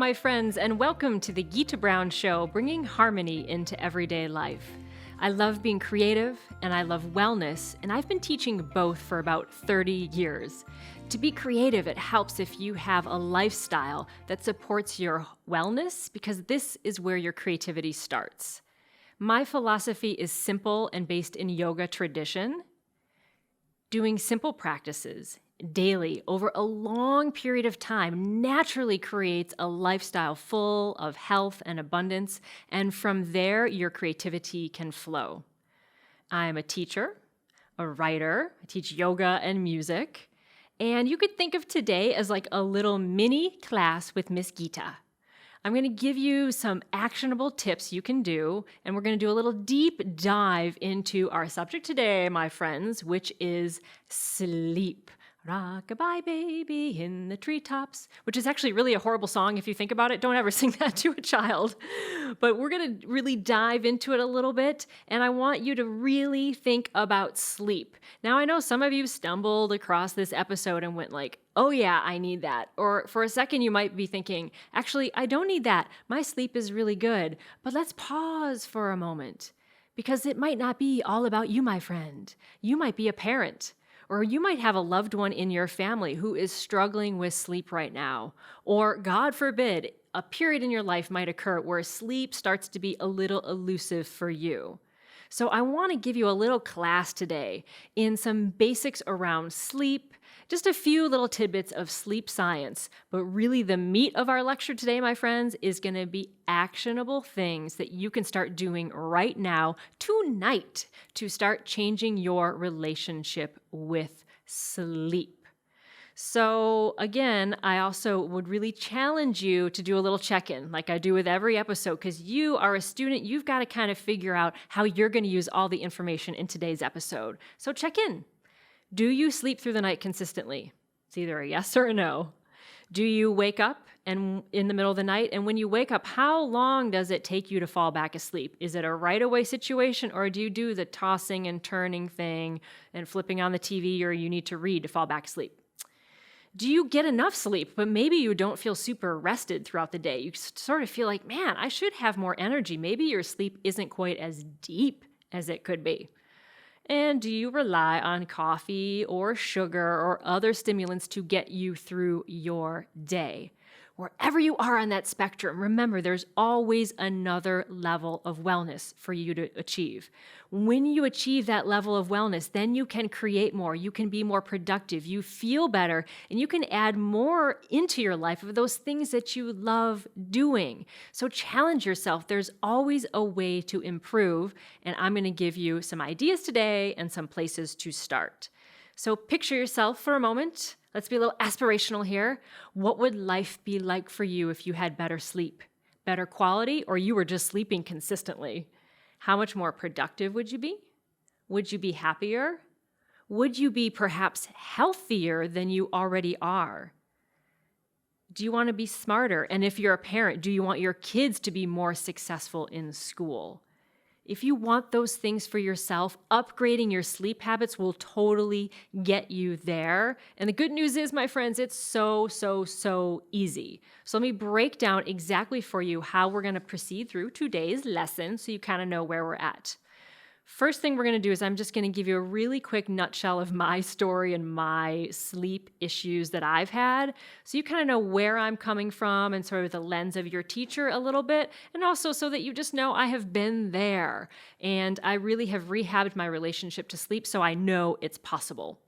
my friends, and welcome to the Gita Brown Show, bringing harmony into everyday life. I love being creative, and I love wellness, and I've been teaching both for about 30 years. To be creative, it helps if you have a lifestyle that supports your wellness, because this is where your creativity starts. My philosophy is simple and based in yoga tradition. Doing simple practices daily over a long period of time naturally creates a lifestyle full of health and abundance, and from there, your creativity can flow. I am a teacher, a writer, I teach yoga and music, and you could think of today as like a little mini class with Miss Gita. I'm going to give you some actionable tips you can do, and we're going to do a little deep dive into our subject today, my friends, which is sleep. Rock-a-bye baby in the treetops, which is actually really a horrible song if you think about it. Don't ever sing that to a child. But we're going to really dive into it a little bit, and I want you to really think about sleep. Now, I know some of you stumbled across this episode and went like, oh yeah, I need that. Or for a second, you might be thinking, actually, I don't need that. My sleep is really good. But let's pause for a moment, because it might not be all about you, my friend. You might be a parent. Or you might have a loved one in your family who is struggling with sleep right now. Or, God forbid, a period in your life might occur where sleep starts to be a little elusive for you. So I want to give you a little class today in some basics around sleep, just a few little tidbits of sleep science. But really the meat of our lecture today, my friends, is going to be actionable things that you can start doing right now, tonight, to start changing your relationship with sleep. So again, I also would really challenge you to do a little check-in like I do with every episode, because you are a student. You've got to kind of figure out how you're going to use all the information in today's episode. So check in. Do you sleep through the night consistently? It's either a yes or a no. Do you wake up and in the middle of the night? And when you wake up, how long does it take you to fall back asleep? Is it a right-away situation, or do you do the tossing and turning thing and flipping on the TV, or you need to read to fall back asleep? Do you get enough sleep, but maybe you don't feel super rested throughout the day? You sort of feel like, man, I should have more energy. Maybe your sleep isn't quite as deep as it could be. And do you rely on coffee or sugar or other stimulants to get you through your day? Wherever you are on that spectrum, remember there's always another level of wellness for you to achieve. When you achieve that level of wellness, then you can create more, you can be more productive, you feel better, and you can add more into your life of those things that you love doing. So challenge yourself. There's always a way to improve, and I'm going to give you some ideas today and some places to start. So picture yourself for a moment. Let's be a little aspirational here. What would life be like for you if you had better sleep, better quality, or you were just sleeping consistently? How much more productive would you be? Would you be happier? Would you be perhaps healthier than you already are? Do you want to be smarter? And if you're a parent, do you want your kids to be more successful in school? If you want those things for yourself, upgrading your sleep habits will totally get you there. And the good news is, my friends, it's so easy. So let me break down exactly for you how we're going to proceed through today's lesson so you kind of know where we're at. First thing we're going to do is I'm just going to give you a really quick nutshell of my story and my sleep issues that I've had, so you kind of know where I'm coming from and sort of the lens of your teacher a little bit, and also so that you just know I have been there and I really have rehabbed my relationship to sleep, so I know it's possible.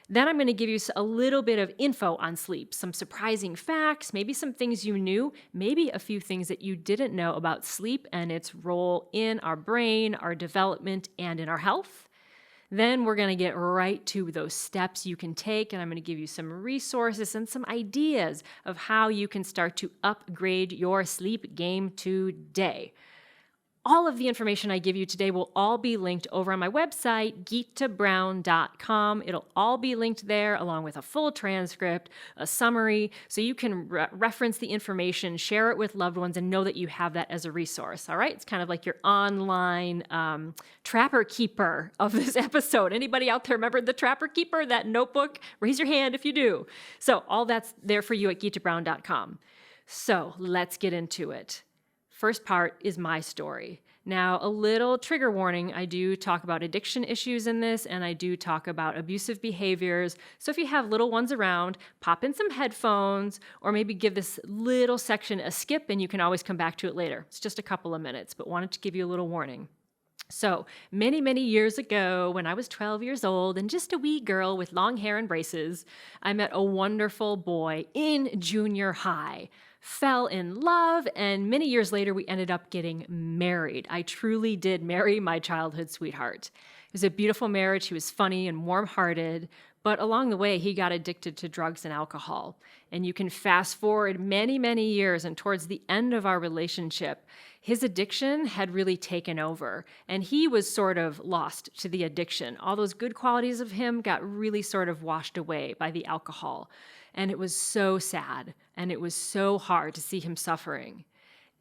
Then I'm going to give you a little bit of info on sleep, some surprising facts, maybe some things you knew, maybe a few things that you didn't know about sleep and its role in our brain, our development, and in our health. Then we're going to get right to those steps you can take, and I'm going to give you some resources and some ideas of how you can start to upgrade your sleep game today. All of the information I give you today will all be linked over on my website, gitabrown.com. It'll all be linked there along with a full transcript, a summary, so you can reference the information, share it with loved ones, and know that you have that as a resource, all right? It's kind of like your online trapper keeper of this episode. Anybody out there remember the trapper keeper, that notebook? Raise your hand if you do. So all that's there for you at gitabrown.com. So let's get into it. First part is my story. Now, a little trigger warning, I do talk about addiction issues in this, and I do talk about abusive behaviors. So if you have little ones around, pop in some headphones, or maybe give this little section a skip, and you can always come back to it later. It's just a couple of minutes, but wanted to give you a little warning. So many, many years ago, when I was 12 years old and just a wee girl with long hair and braces, I met a wonderful boy in junior high. Fell in love, and many years later, we ended up getting married. I truly did marry my childhood sweetheart. It was a beautiful marriage. He was funny and warm-hearted, but along the way, he got addicted to drugs and alcohol. And you can fast forward many, many years, and towards the end of our relationship, his addiction had really taken over, and he was sort of lost to the addiction. All those good qualities of him got really sort of washed away by the alcohol. And it was so sad, and it was so hard to see him suffering.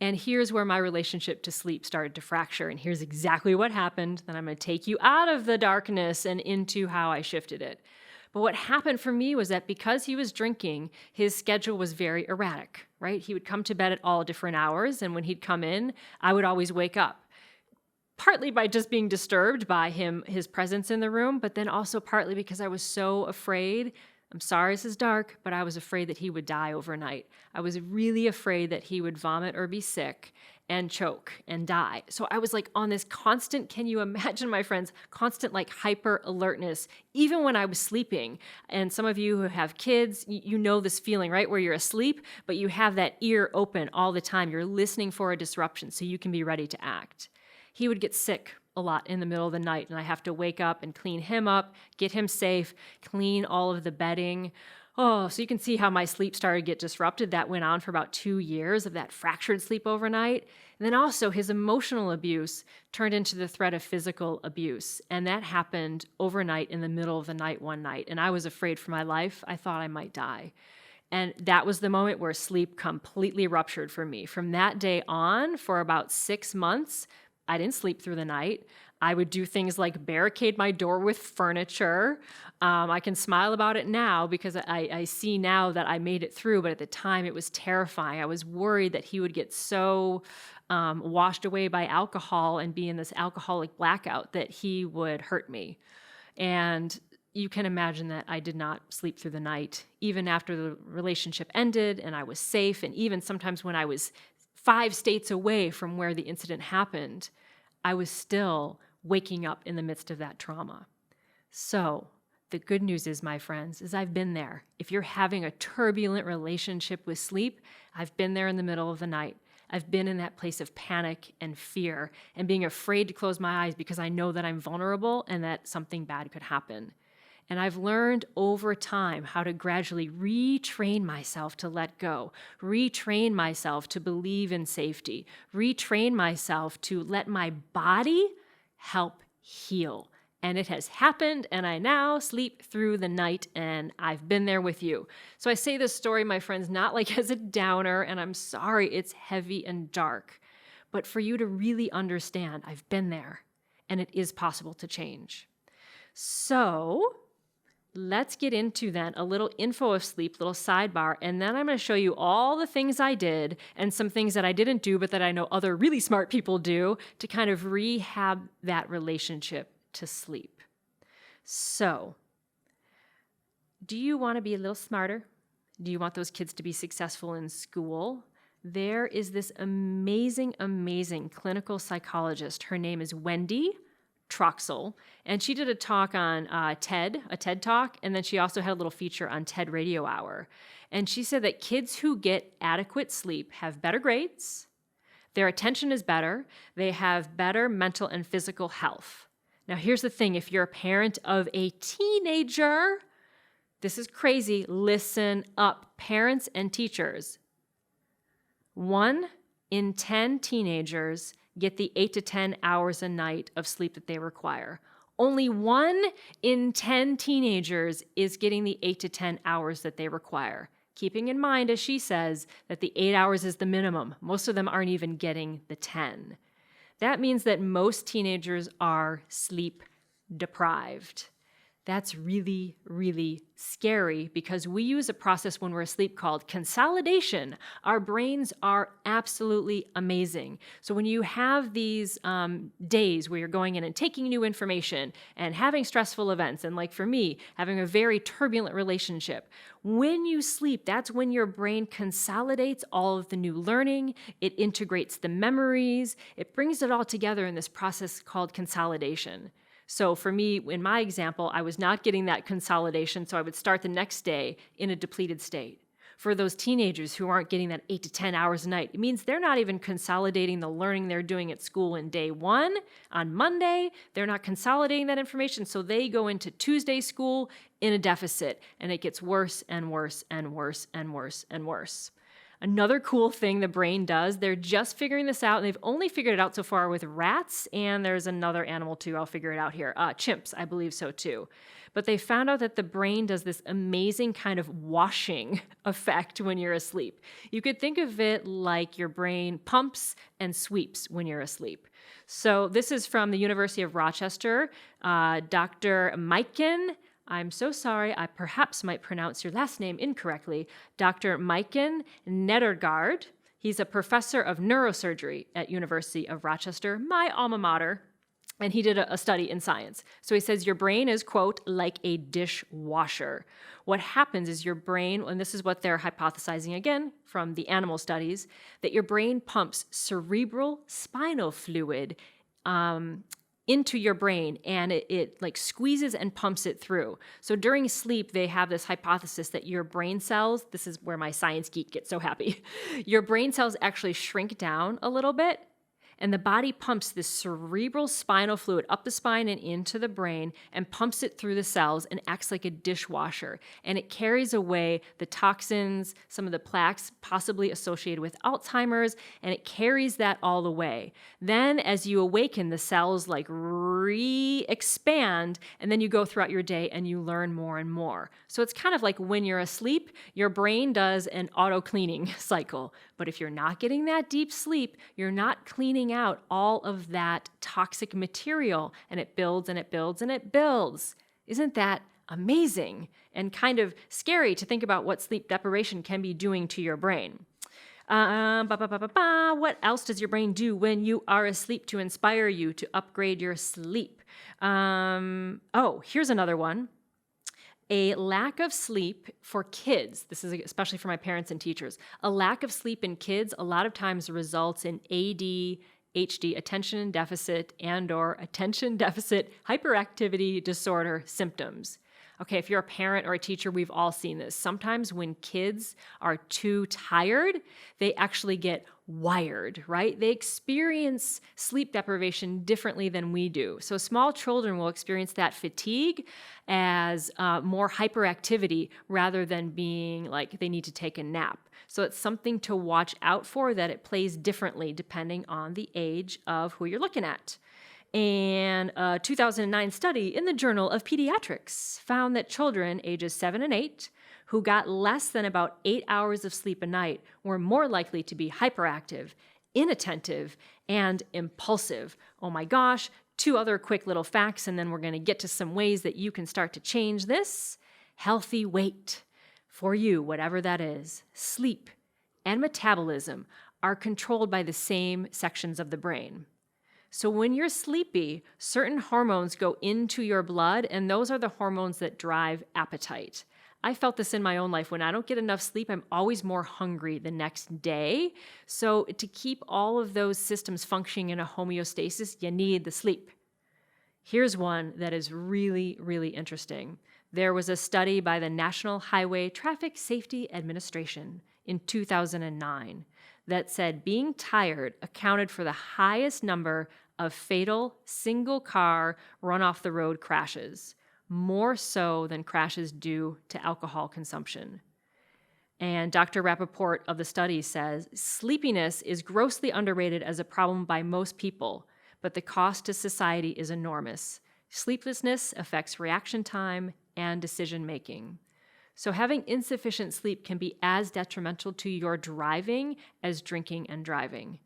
And here's where my relationship to sleep started to fracture, and here's exactly what happened. Then I'm going to take you out of the darkness and into how I shifted it. But what happened for me was that because he was drinking, his schedule was very erratic, right? He would come to bed at all different hours, and when he'd come in, I would always wake up. Partly by just being disturbed by his presence in the room, but then also partly because I was so afraid. I'm sorry this is dark, but I was afraid that he would die overnight. I was really afraid that he would vomit or be sick and choke and die. So I was like on this constant, can you imagine, my friends, constant like hyper alertness, even when I was sleeping. And some of you who have kids, you know this feeling, right? Where you're asleep, but you have that ear open all the time. You're listening for a disruption so you can be ready to act. He would get sick a lot in the middle of the night, and I have to wake up and clean him up, get him safe, clean all of the bedding. Oh, so you can see how my sleep started to get disrupted. That went on for about 2 years of that fractured sleep overnight. And then also his emotional abuse turned into the threat of physical abuse. And that happened overnight in the middle of the night one night. And I was afraid for my life. I thought I might die. And that was the moment where sleep completely ruptured for me. From that day on, for about 6 months, I didn't sleep through the night. I would do things like barricade my door with furniture. I can smile about it now because I see now that I made it through, but at the time it was terrifying. I was worried that he would get so washed away by alcohol and be in this alcoholic blackout that he would hurt me. And you can imagine that I did not sleep through the night, even after the relationship ended and I was safe. And even sometimes when I was 5 states away from where the incident happened, I was still waking up in the midst of that trauma. So the good news is, my friends, is I've been there. If you're having a turbulent relationship with sleep, I've been there in the middle of the night. I've been in that place of panic and fear and being afraid to close my eyes because I know that I'm vulnerable and that something bad could happen. And I've learned over time how to gradually retrain myself to let go, retrain myself to believe in safety, retrain myself to let my body help heal. And it has happened, and I now sleep through the night, and I've been there with you. So I say this story, my friends, not like as a downer, and I'm sorry it's heavy and dark, but for you to really understand I've been there, and it is possible to change. So let's get into then a little info of sleep, little sidebar, and then I'm going to show you all the things I did and some things that I didn't do but that I know other really smart people do to kind of rehab that relationship to sleep. So, do you want to be a little smarter? Do you want those kids to be successful in school? There is this amazing, amazing clinical psychologist. Her name is Wendy Troxel, and she did a talk on a TED Talk, and then she also had a little feature on TED Radio Hour. And she said that kids who get adequate sleep have better grades, their attention is better, they have better mental and physical health. Now, here's the thing. If you're a parent of a teenager, this is crazy. Listen up, parents and teachers. 1 in 10 teenagers get the 8 to 10 hours a night of sleep that they require. Only 1 in 10 teenagers is getting the 8 to 10 hours that they require. Keeping in mind, as she says, that the 8 hours is the minimum. Most of them aren't even getting the 10. That means that most teenagers are sleep deprived. That's really, really scary because we use a process when we're asleep called consolidation. Our brains are absolutely amazing. So when you have these days where you're going in and taking new information and having stressful events, and like for me, having a very turbulent relationship, when you sleep, that's when your brain consolidates all of the new learning. It integrates the memories. It brings it all together in this process called consolidation. So for me, in my example, I was not getting that consolidation, so I would start the next day in a depleted state. For those teenagers who aren't getting that 8 to 10 hours a night, it means they're not even consolidating the learning they're doing at school in day one. On Monday, they're not consolidating that information, so they go into Tuesday school in a deficit, and it gets worse and worse and worse and worse and worse. Another cool thing the brain does, they're just figuring this out, and they've only figured it out so far with rats, and there's another animal too, I'll figure it out here. Chimps, I believe so too. But they found out that the brain does this amazing kind of washing effect when you're asleep. You could think of it like your brain pumps and sweeps when you're asleep. So this is from the University of Rochester. Dr. Maiken, I'm so sorry, I perhaps might pronounce your last name incorrectly. Dr. Maiken Nedergaard. He's a professor of neurosurgery at University of Rochester, my alma mater, and he did a study in science. So he says your brain is, quote, like a dishwasher. What happens is your brain, and this is what they're hypothesizing again from the animal studies, that your brain pumps cerebral spinal fluid into your brain, and it like squeezes and pumps it through. So during sleep, they have this hypothesis that your brain cells, this is where my science geek gets so happy, your brain cells actually shrink down a little bit, and the body pumps this cerebral spinal fluid up the spine and into the brain and pumps it through the cells and acts like a dishwasher. And it carries away the toxins, some of the plaques possibly associated with Alzheimer's, and it carries that all away. Then as you awaken, the cells like re-expand, and then you go throughout your day and you learn more and more. So it's kind of like when you're asleep, your brain does an auto-cleaning cycle. But if you're not getting that deep sleep, you're not cleaning out all of that toxic material, and it builds and it builds and it builds. Isn't that amazing and kind of scary to think about what sleep deprivation can be doing to your brain? What else does your brain do when you are asleep to inspire you to upgrade your sleep? Here's another one. A lack of sleep for kids, this is especially for my parents and teachers, a lack of sleep in kids a lot of times results in ADHD, attention deficit, and/or attention deficit hyperactivity disorder symptoms. Okay, if you're a parent or a teacher, we've all seen this. Sometimes when kids are too tired, they actually get wired, right? They experience sleep deprivation differently than we do. So small children will experience that fatigue as more hyperactivity rather than being like they need to take a nap. So it's something to watch out for, that it plays differently depending on the age of who you're looking at. And a 2009 study in the Journal of Pediatrics found that children ages 7 and 8 who got less than about 8 hours of sleep a night were more likely to be hyperactive, inattentive, and impulsive. Oh my gosh, 2 other quick little facts, and then we're going to get to some ways that you can start to change this. Healthy weight for you, whatever that is. Sleep and metabolism are controlled by the same sections of the brain. So when you're sleepy, certain hormones go into your blood, and those are the hormones that drive appetite. I felt this in my own life. When I don't get enough sleep, I'm always more hungry the next day. So to keep all of those systems functioning in a homeostasis, you need the sleep. Here's one that is really, really interesting. There was a study by the National Highway Traffic Safety Administration in 2009 that said being tired accounted for the highest number of fatal single-car run-off-the-road crashes, more so than crashes due to alcohol consumption. And Dr. Rappaport of the study says, sleepiness is grossly underrated as a problem by most people, but the cost to society is enormous. Sleeplessness affects reaction time and decision-making. So having insufficient sleep can be as detrimental to your driving as drinking and driving.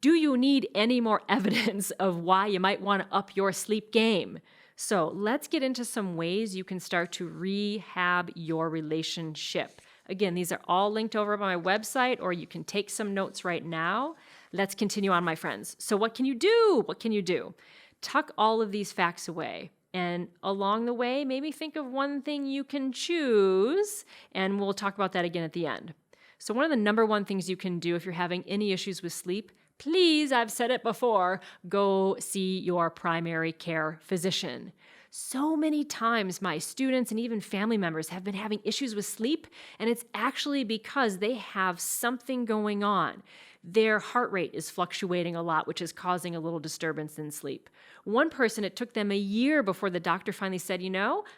Do you need any more evidence of why you might want to up your sleep game? So let's get into some ways you can start to rehab your relationship. Again, these are all linked over on my website, or you can take some notes right now. Let's continue on, my friends. So what can you do? What can you do? Tuck all of these facts away. And along the way, maybe think of one thing you can choose, and we'll talk about that again at the end. So one of the number one things you can do if you're having any issues with sleep, please, I've said it before, go see your primary care physician. So many times my students and even family members have been having issues with sleep, and it's actually because they have something going on. Their heart rate is fluctuating a lot, which is causing a little disturbance in sleep. One person, it took them a year before the doctor finally said,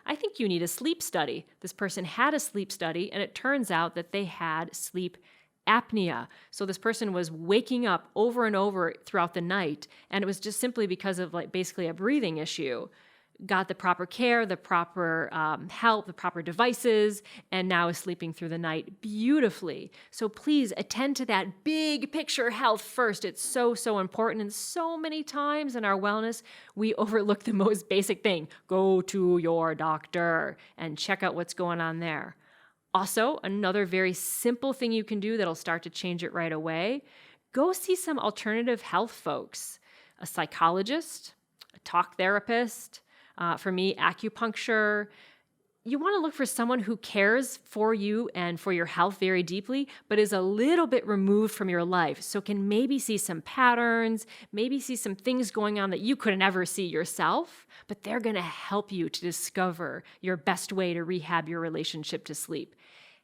I think you need a sleep study. This person had a sleep study, and it turns out that they had sleep apnea. So this person was waking up over and over throughout the night, and it was just simply because of basically a breathing issue. Got the proper care, the proper help, the proper devices, and now is sleeping through the night beautifully. So please attend to that big picture health first. It's so, so important. And so many times in our wellness, we overlook the most basic thing. Go to your doctor and check out what's going on there. Also, another very simple thing you can do that'll start to change it right away, go see some alternative health folks, a psychologist, a talk therapist, for me, acupuncture. You want to look for someone who cares for you and for your health very deeply, but is a little bit removed from your life, so can maybe see some patterns, maybe see some things going on that you could never see yourself, but they're going to help you to discover your best way to rehab your relationship to sleep.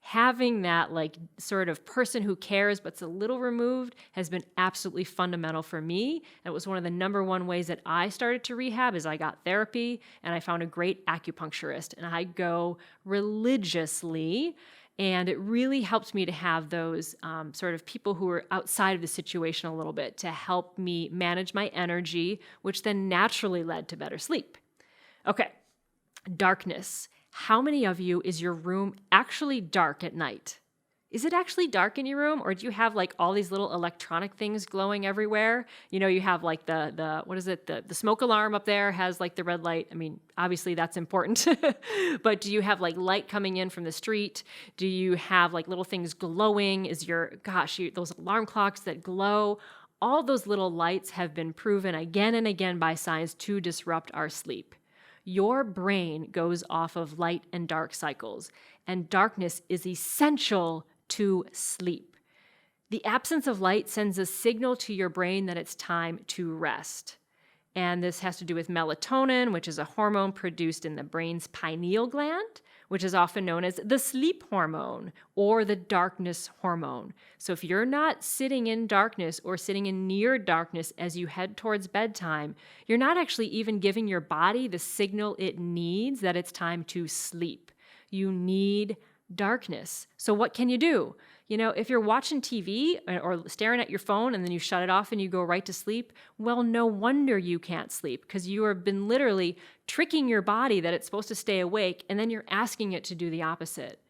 Having that sort of person who cares but's a little removed has been absolutely fundamental for me. And it was one of the number one ways that I started to rehab is I got therapy and I found a great acupuncturist. And I go religiously, and it really helped me to have those sort of people who are outside of the situation a little bit to help me manage my energy, which then naturally led to better sleep. Okay, darkness. How many of you is your room actually dark at night? Is it actually dark in your room, or do you have all these little electronic things glowing everywhere? You have the smoke alarm up there has the red light. I mean, obviously that's important, but do you have light coming in from the street? Do you have little things glowing? Those alarm clocks that glow? All those little lights have been proven again and again by science to disrupt our sleep. Your brain goes off of light and dark cycles, and darkness is essential to sleep. The absence of light sends a signal to your brain that it's time to rest. And this has to do with melatonin, which is a hormone produced in the brain's pineal gland, which is often known as the sleep hormone or the darkness hormone. So if you're not sitting in darkness or sitting in near darkness as you head towards bedtime, you're not actually even giving your body the signal it needs that it's time to sleep. You need darkness. So what can you do? If you're watching TV or staring at your phone and then you shut it off and you go right to sleep, well, no wonder you can't sleep, because you have been literally tricking your body that it's supposed to stay awake, and then you're asking it to do the opposite.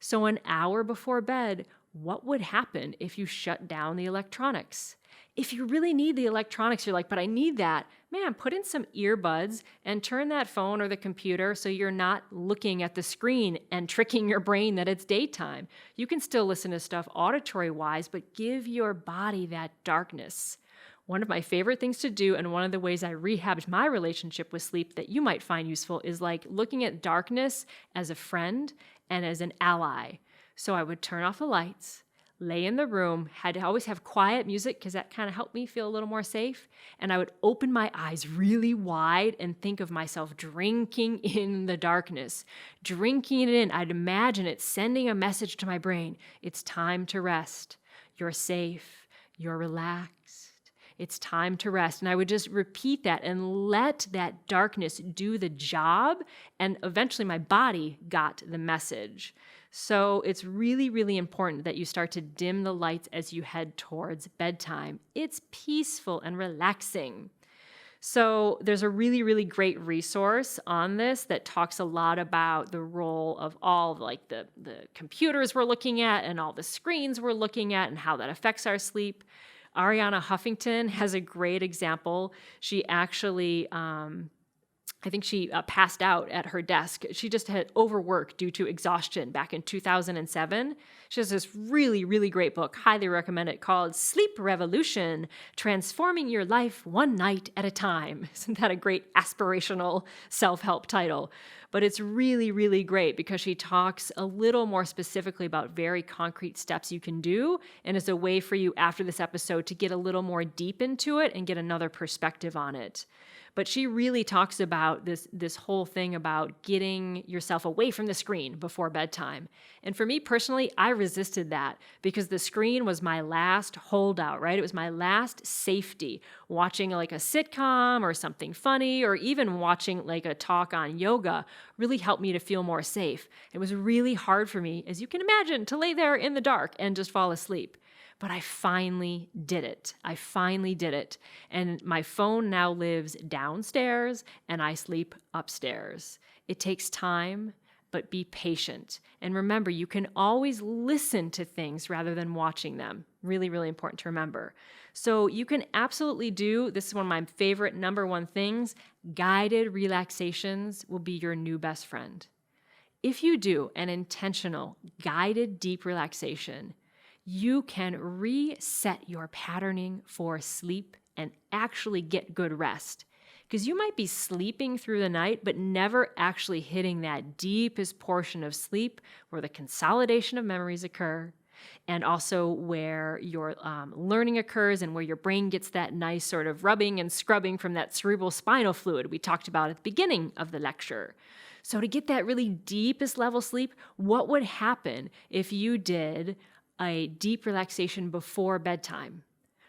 So an hour before bed, what would happen if you shut down the electronics? If you really need the electronics, you're but I need that. Man, put in some earbuds and turn that phone or the computer so you're not looking at the screen and tricking your brain that it's daytime. You can still listen to stuff auditory-wise, but give your body that darkness. One of my favorite things to do, and one of the ways I rehabbed my relationship with sleep that you might find useful, is looking at darkness as a friend and as an ally. So I would turn off the lights, lay in the room, had to always have quiet music because that kind of helped me feel a little more safe. And I would open my eyes really wide and think of myself drinking in the darkness, drinking it in. I'd imagine it sending a message to my brain. It's time to rest. You're safe. You're relaxed. It's time to rest. And I would just repeat that and let that darkness do the job. And eventually my body got the message. So it's really, really important that you start to dim the lights as you head towards bedtime. It's peaceful and relaxing. So there's a really, really great resource on this that talks a lot about the role of all the computers we're looking at and all the screens we're looking at and how that affects our sleep. Ariana Huffington has a great example. She actually I think she passed out at her desk. She just had overwork due to exhaustion back in 2007. She has this really, really great book, highly recommend it, called Sleep Revolution, Transforming Your Life One Night at a Time. Isn't that a great aspirational self-help title? But it's really, really great because she talks a little more specifically about very concrete steps you can do, and is a way for you after this episode to get a little more deep into it and get another perspective on it. But she really talks about this whole thing about getting yourself away from the screen before bedtime. And for me personally, I resisted that because the screen was my last holdout, right? It was my last safety. Watching like a sitcom or something funny, or even watching like a talk on yoga really helped me to feel more safe. It was really hard for me, as you can imagine, to lay there in the dark and just fall asleep. But I finally did it. And my phone now lives downstairs and I sleep upstairs. It takes time, but be patient. And remember, you can always listen to things rather than watching them. Really, really important to remember. So you can absolutely do, this is one of my favorite number one things, guided relaxations will be your new best friend. If you do an intentional, guided deep relaxation, you can reset your patterning for sleep and actually get good rest. Because you might be sleeping through the night, but never actually hitting that deepest portion of sleep where the consolidation of memories occur, and also where your learning occurs and where your brain gets that nice sort of rubbing and scrubbing from that cerebral spinal fluid we talked about at the beginning of the lecture. So to get that really deepest level sleep, what would happen if you did a deep relaxation before bedtime,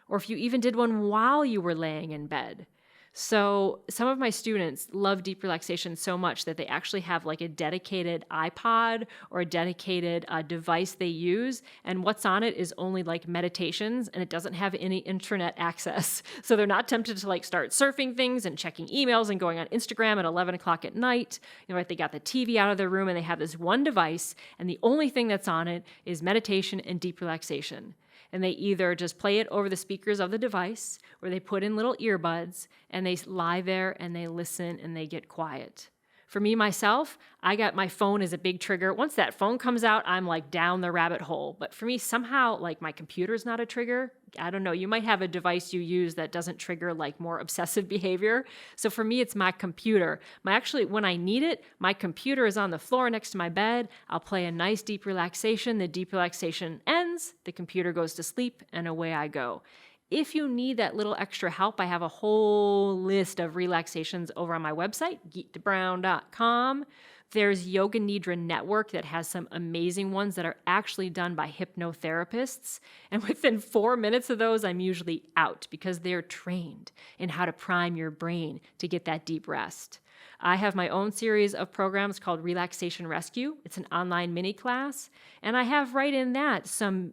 or if you even did one while you were laying in bed? So some of my students love deep relaxation so much that they actually have like a dedicated iPod or a dedicated device they use, and what's on it is only like meditations, and it doesn't have any internet access. So they're not tempted to like start surfing things and checking emails and going on Instagram at 11 o'clock at night. You know, right? They got the TV out of their room and they have this one device, and the only thing that's on it is meditation and deep relaxation. And they either just play it over the speakers of the device, or they put in little earbuds and they lie there and they listen and they get quiet. For me, myself, I got my phone as a big trigger. Once that phone comes out, I'm like down the rabbit hole. But for me, somehow, like my computer's not a trigger. I don't know. You might have a device you use that doesn't trigger like more obsessive behavior. So for me, it's my computer. When I need it, my computer is on the floor next to my bed. I'll play a nice deep relaxation. The deep relaxation ends. The computer goes to sleep, and away I go. If you need that little extra help, I have a whole list of relaxations over on my website, gitabrown.com. There's Yoga Nidra Network that has some amazing ones that are actually done by hypnotherapists. And within 4 minutes of those, I'm usually out because they're trained in how to prime your brain to get that deep rest. I have my own series of programs called Relaxation Rescue. It's an online mini class. And I have right in that some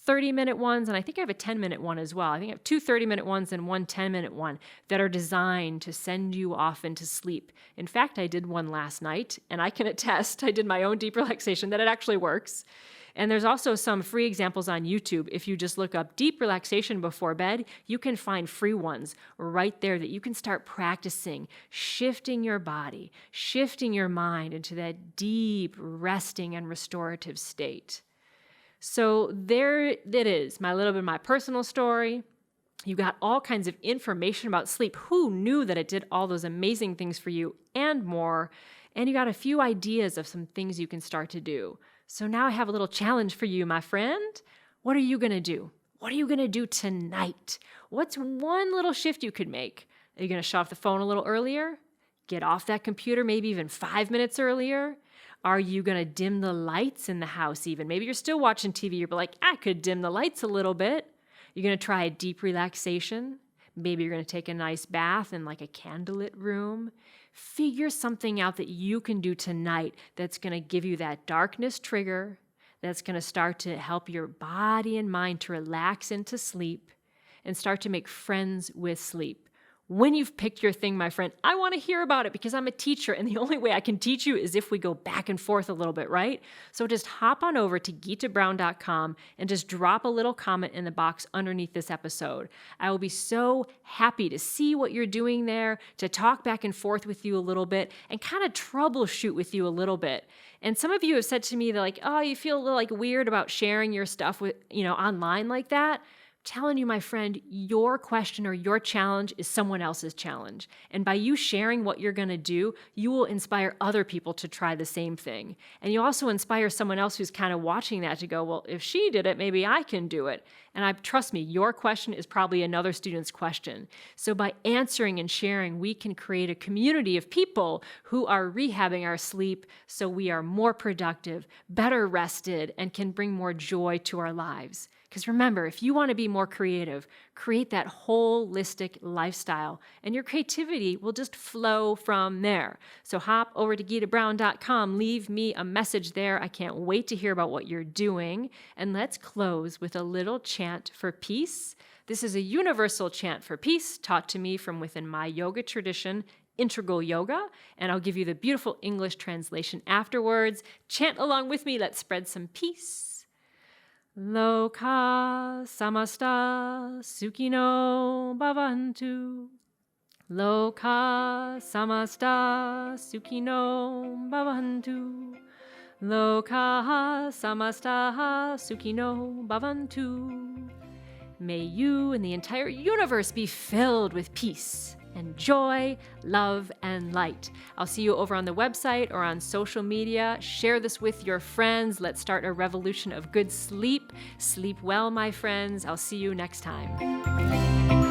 30-minute ones, and I think I have a 10-minute one as well. I think I have 2 30-minute ones and one 10-minute one that are designed to send you off into sleep. In fact, I did one last night, and I can attest, I did my own deep relaxation, that it actually works. And there's also some free examples on YouTube. If you just look up deep relaxation before bed, you can find free ones right there that you can start practicing, shifting your body, shifting your mind into that deep resting and restorative state. So there it is, my little bit of my personal story. You got all kinds of information about sleep. Who knew that it did all those amazing things for you and more? And you got a few ideas of some things you can start to do. So now I have a little challenge for you, my friend. What are you going to do? What are you going to do tonight? What's one little shift you could make? Are you going to shut off the phone a little earlier? Get off that computer maybe even 5 minutes earlier? Are you going to dim the lights in the house even? Maybe you're still watching TV. You're like, I could dim the lights a little bit. You're going to try a deep relaxation. Maybe you're going to take a nice bath in like a candlelit room. Figure something out that you can do tonight that's going to give you that darkness trigger, that's going to start to help your body and mind to relax into sleep and start to make friends with sleep. When you've picked your thing, my friend, I want to hear about it because I'm a teacher, and the only way I can teach you is if we go back and forth a little bit, right? So just hop on over to gitabrown.com and just drop a little comment in the box underneath this episode. I will be so happy to see what you're doing there, to talk back and forth with you a little bit, and kind of troubleshoot with you a little bit. And some of you have said to me, they're like, oh, you feel a little like weird about sharing your stuff with, online like that. Telling you, my friend, your question or your challenge is someone else's challenge. And by you sharing what you're going to do, you will inspire other people to try the same thing. And you also inspire someone else who's kind of watching that to go, well, if she did it, maybe I can do it. And trust me, your question is probably another student's question. So by answering and sharing, we can create a community of people who are rehabbing our sleep so we are more productive, better rested, and can bring more joy to our lives. Because remember, if you want to be more creative, create that holistic lifestyle, and your creativity will just flow from there. So hop over to gitabrown.com, leave me a message there. I can't wait to hear about what you're doing. And let's close with a little chant for peace. This is a universal chant for peace taught to me from within my yoga tradition, Integral Yoga, and I'll give you the beautiful English translation afterwards. Chant along with me. Let's spread some peace. Loka samasta sukhino bhavantu. Loka samasta sukhino bhavantu. Loka samasta sukhino bhavantu. May you and the entire universe be filled with peace and joy, love, and light. I'll see you over on the website or on social media. Share this with your friends. Let's start a revolution of good sleep. Sleep well, my friends. I'll see you next time.